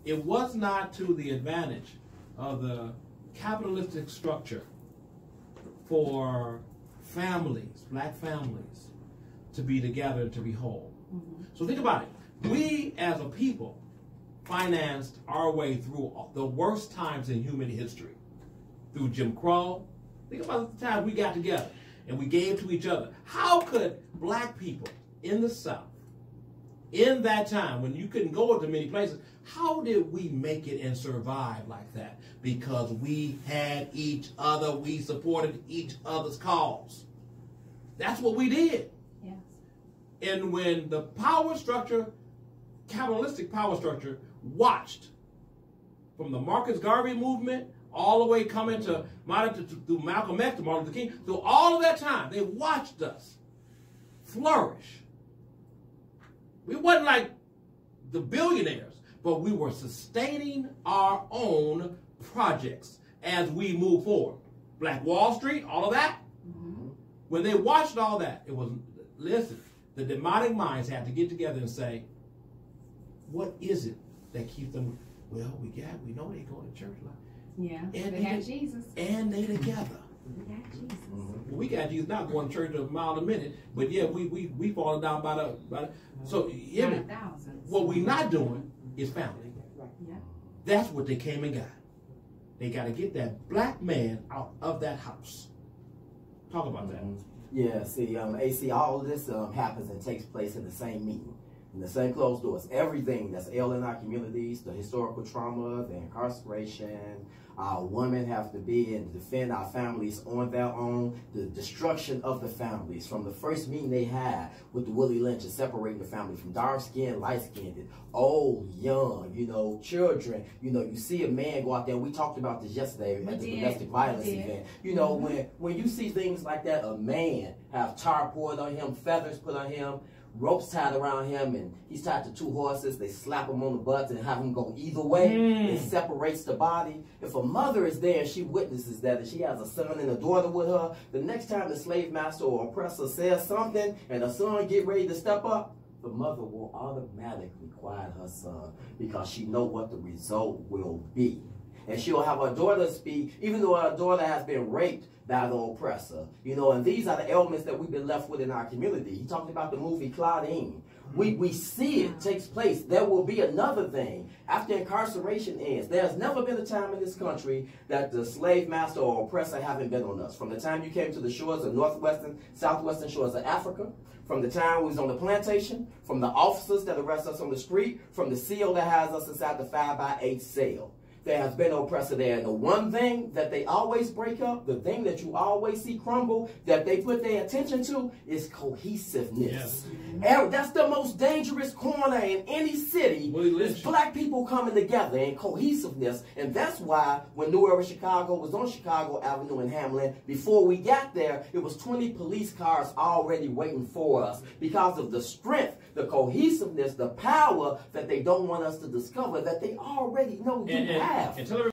it was not to the advantage of the capitalistic structure for families, black families, to be together and to be whole. So think about it. We as a people financed our way through the worst times in human history. Through Jim Crow. Think about the time we got together and we gave to each other. How could black people in the South, in that time when you couldn't go to many places, how did we make it and survive like that? Because we had each other. We supported each other's cause. That's what we did. Yes. And when the power structure, capitalistic power structure, watched from the Marcus Garvey movement all the way coming to through Malcolm X, to Martin Luther King, through all of that time, they watched us flourish. We wasn't like the billionaires, but we were sustaining our own projects as we move forward. Black Wall Street, all of that. When they watched all that, it was, listen, the demonic minds had to get together and say, what is it that keeps them? Well, we know they go to church. Yeah, and they got Jesus. And they together. We got Jesus. Well, we got Jesus not going to church a mile a minute, but yeah, we falling down by the so yeah. What we not doing is family. Yeah. That's what they came and got. They got to get that black man out of that house. Talk about that. Yeah, see, AC, all of this happens and takes place in the same meeting, in the same closed doors. Everything that's ill in our communities, the historical trauma, the incarceration, our women have to be and defend our families on their own, the destruction of the families. From the first meeting they had with the Willie Lynch and separating the family from dark-skinned, light-skinned, old, young, you know, children. You know, you see a man go out there, we talked about this yesterday at the domestic violence event. You know, when you see things like that, a man have tar poured on him, feathers put on him, ropes tied around him, and he's tied to two horses. They slap him on the butts and have him go either way. It separates the body. If a mother is there and she witnesses that, and she has a son and a daughter with her, the next time the slave master or oppressor says something and the son get ready to step up, the mother will automatically quiet her son because she know what the result will be. And she'll have her daughter speak, even though her daughter has been raped by the oppressor. You know, and these are the elements that we've been left with in our community. He talked about the movie Claudine. We see it takes place. There will be another thing. After incarceration ends, there's never been a time in this country that the slave master or oppressor haven't been on us. From the time you came to the shores of southwestern shores of Africa, from the time we was on the plantation, from the officers that arrest us on the street, from the seal that has us inside the 5x8 cell. There has been no oppressor there. And the one thing that they always break up, the thing that you always see crumble, that they put their attention to, is cohesiveness. Yes. That's the most dangerous corner in any city. Is black people coming together in cohesiveness. And that's why when New Era Chicago was on Chicago Avenue in Hamlin, before we got there, it was 20 police cars already waiting for us because of the strength, the cohesiveness, the power that they don't want us to discover, that they already know you have. And tell